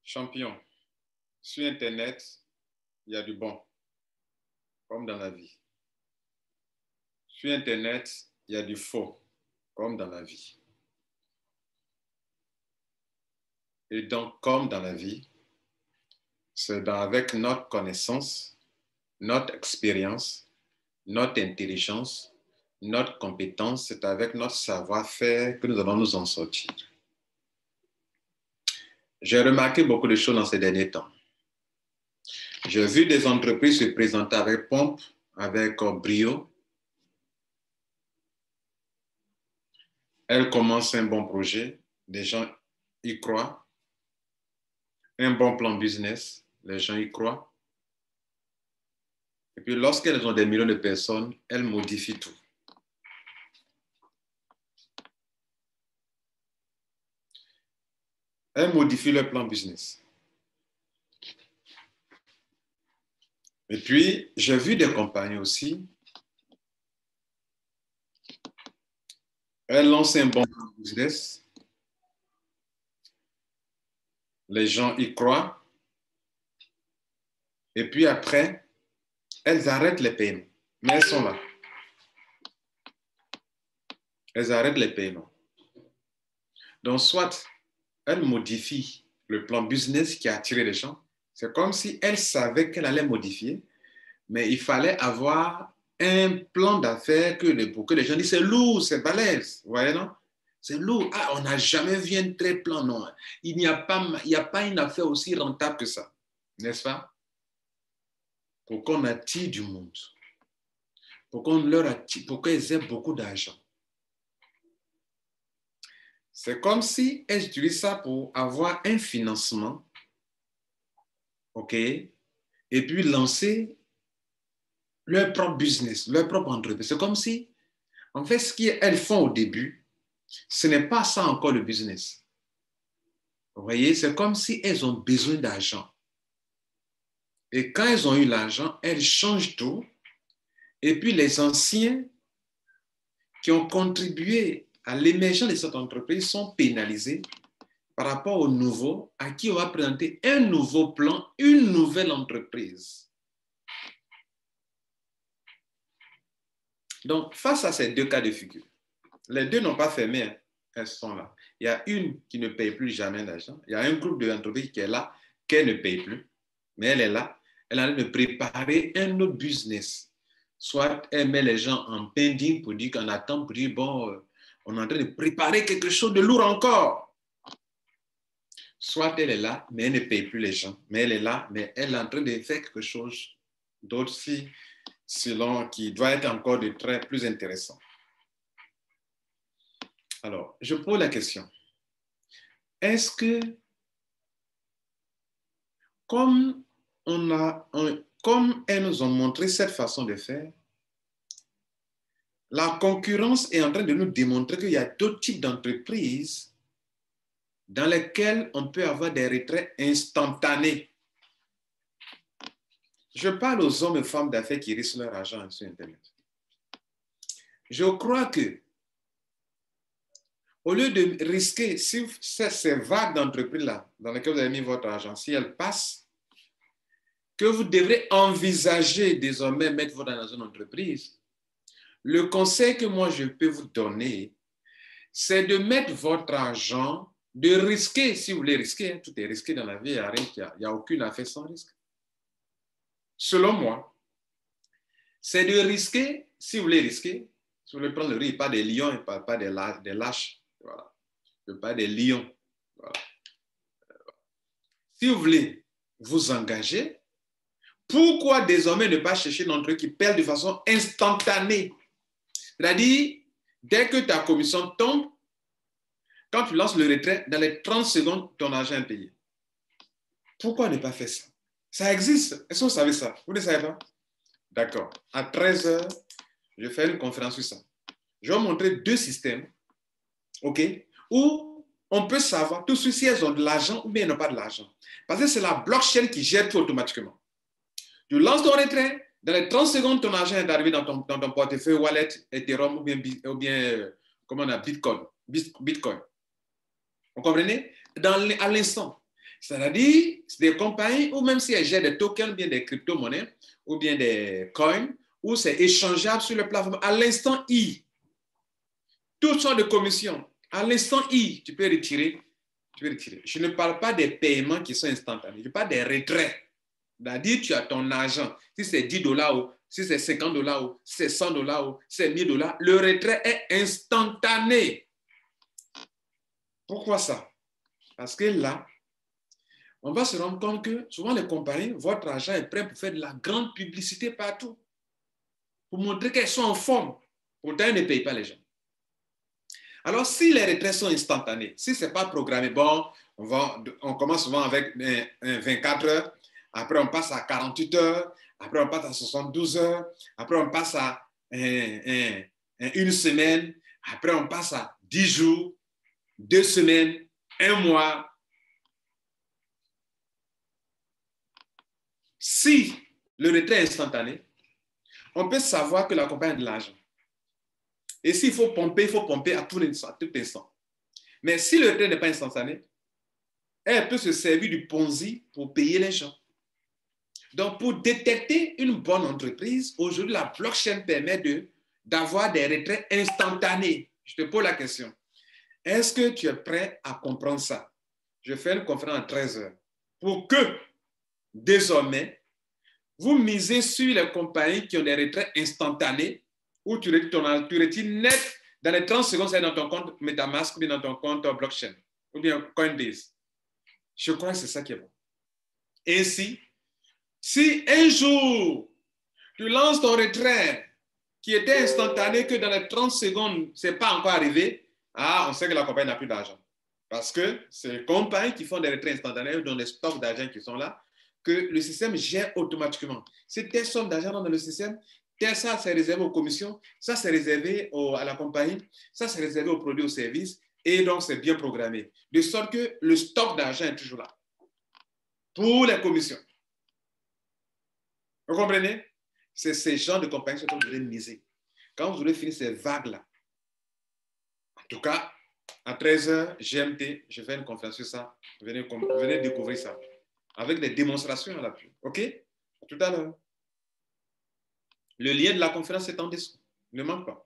Champion, sur Internet, il y a du bon, comme dans la vie. Sur Internet, il y a du faux, comme dans la vie. Et donc, comme dans la vie, c'est avec notre connaissance, notre expérience, notre intelligence, notre compétence, c'est avec notre savoir-faire que nous allons nous en sortir. J'ai remarqué beaucoup de choses dans ces derniers temps. J'ai vu des entreprises se présenter avec pompe, avec brio. Elles commencent un bon projet, les gens y croient. Un bon plan business, les gens y croient. Et puis lorsqu'elles ont des millions de personnes, elles modifient tout. Elles modifient leur plan business. Et puis, j'ai vu des compagnies aussi. Elles lancent un bon plan business. Les gens y croient. Et puis après, elles arrêtent les paiements. Mais elles sont là. Elles arrêtent les paiements. Donc, soit elles modifient le plan business qui a attiré les gens. C'est comme si elles savaient qu'elles allaient modifier, mais il fallait avoir un plan d'affaires pour que les gens disent c'est lourd, c'est balèze. Vous voyez, non? C'est lourd. Ah, on n'a jamais vu un tel plan, non. Il n'y a pas une affaire aussi rentable que ça, n'est-ce pas? Pour qu'on attire du monde, pour qu'on leur attire, pour qu'ils aient beaucoup d'argent. C'est comme si elles utilisent ça pour avoir un financement, OK, et puis lancer leur propre business, leur propre entreprise. C'est comme si, en fait, ce qu'elles font au début, ce n'est pas ça encore le business. Vous voyez, c'est comme si elles ont besoin d'argent. Et quand elles ont eu l'argent, elles changent tout. Et puis les anciens qui ont contribué à l'émergence de cette entreprise sont pénalisés par rapport aux nouveaux à qui on va présenter un nouveau plan, une nouvelle entreprise. Donc, face à ces deux cas de figure, les deux n'ont pas fermé, hein. Elles sont là. Il y a une qui ne paye plus jamais d'argent. Il y a un groupe d'entreprises qui est là, qu'elle ne paye plus, mais elle est là. Elle est en train de préparer un autre business. Soit elle met les gens en pending pour dire qu'on attend, pour dire, bon, on est en train de préparer quelque chose de lourd encore. Soit elle est là, mais elle ne paye plus les gens. Mais elle est là, mais elle est en train de faire quelque chose d'autre qui doit être encore de très plus intéressant. Alors, je pose la question. Est-ce que, comme elles nous ont montré cette façon de faire, la concurrence est en train de nous démontrer qu'il y a d'autres types d'entreprises dans lesquelles on peut avoir des retraits instantanés. Je parle aux hommes et femmes d'affaires qui risquent leur argent sur Internet. Je crois que, au lieu de risquer, si ces vagues d'entreprises-là dans lesquelles vous avez mis votre argent, si elles passent, que vous devrez envisager désormais mettre votre argent dans une entreprise, le conseil que moi je peux vous donner, c'est de mettre votre argent, de risquer, si vous voulez risquer, hein, tout est risqué dans la vie, il n'y a aucune affaire sans risque. Selon moi, c'est de risquer, si vous voulez risquer, si vous voulez prendre le risque, pas des lions, et pas des lâches. Voilà. Pas des lions. Voilà. Si vous voulez vous engager, pourquoi désormais ne pas chercher une entreprise qui perd de façon instantanée? C'est-à-dire, dès que ta commission tombe, quand tu lances le retrait, dans les 30 secondes, ton argent est payé. Pourquoi ne pas faire ça? Ça existe. Est-ce que vous savez ça? Vous ne savez pas? D'accord. À 13h, je fais une conférence sur ça. Je vais vous montrer deux systèmes, OK, où on peut savoir tout de suite si elles ont de l'argent ou bien elles n'ont pas de l'argent. Parce que c'est la blockchain qui gère tout automatiquement. Tu lances ton retrait, dans les 30 secondes, ton argent est arrivé dans ton portefeuille, wallet, Ethereum ou bien comment on a Bitcoin. Vous comprenez? À l'instant. C'est-à-dire, c'est des compagnies où même si elles gèrent des tokens, ou bien des crypto-monnaies, ou bien des coins, où c'est échangeable sur le plateforme à l'instant I. Toutes sortes de commissions. À l'instant I, tu peux retirer. Je ne parle pas des paiements qui sont instantanés. Je parle des retraits. C'est-à-dire, tu as ton argent. Si c'est 10 dollars ou si c'est 50 dollars ou si c'est 100 dollars ou si c'est 1000 dollars, le retrait est instantané. Pourquoi ça? Parce que là, on va se rendre compte que souvent les compagnies, votre argent est prêt pour faire de la grande publicité partout, pour montrer qu'elles sont en forme. Pourtant, elles ne payent pas les gens. Alors, si les retraits sont instantanés, si ce n'est pas programmé, bon, on commence souvent avec 24 heures, après on passe à 48 heures, après on passe à 72 heures, après on passe à une semaine, après on passe à 10 jours, 2 semaines, 1 mois. Si le retrait est instantané, on peut savoir que la compagnie a de l'argent. Et s'il faut pomper, il faut pomper à tout instant. Mais si le retrait n'est pas instantané, elle peut se servir du Ponzi pour payer les gens. Donc, pour détecter une bonne entreprise, aujourd'hui, la blockchain permet d'avoir des retraits instantanés. Je te pose la question. Est-ce que tu es prêt à comprendre ça? Je fais une conférence à 13 heures pour que, désormais, vous misez sur les compagnies qui ont des retraits instantanés où tu retires net dans les 30 secondes, c'est dans ton compte MetaMask ou bien dans ton compte blockchain ou bien Coinbase. Je crois que c'est ça qui est bon. Ainsi, si un jour, tu lances ton retrait qui était instantané que dans les 30 secondes, ce n'est pas encore arrivé, on sait que la compagnie n'a plus d'argent. Parce que c'est les compagnies qui font des retraits instantanés dans les stocks d'argent qui sont là, que le système gère automatiquement. Si telle somme d'argent dans le système, ça c'est réservé aux commissions, ça c'est réservé à la compagnie, ça c'est réservé aux produits, aux services, et donc c'est bien programmé. De sorte que le stock d'argent est toujours là. Pour les commissions. Vous comprenez? C'est ces genres de compagnies que vous devez miser. Quand vous aurez fini ces vagues-là, en tout cas, à 13h, GMT, je fais une conférence sur ça. Venez découvrir ça. Avec des démonstrations à l'appui. OK? À tout à l'heure. Le lien de la conférence est en dessous. Ne manque pas.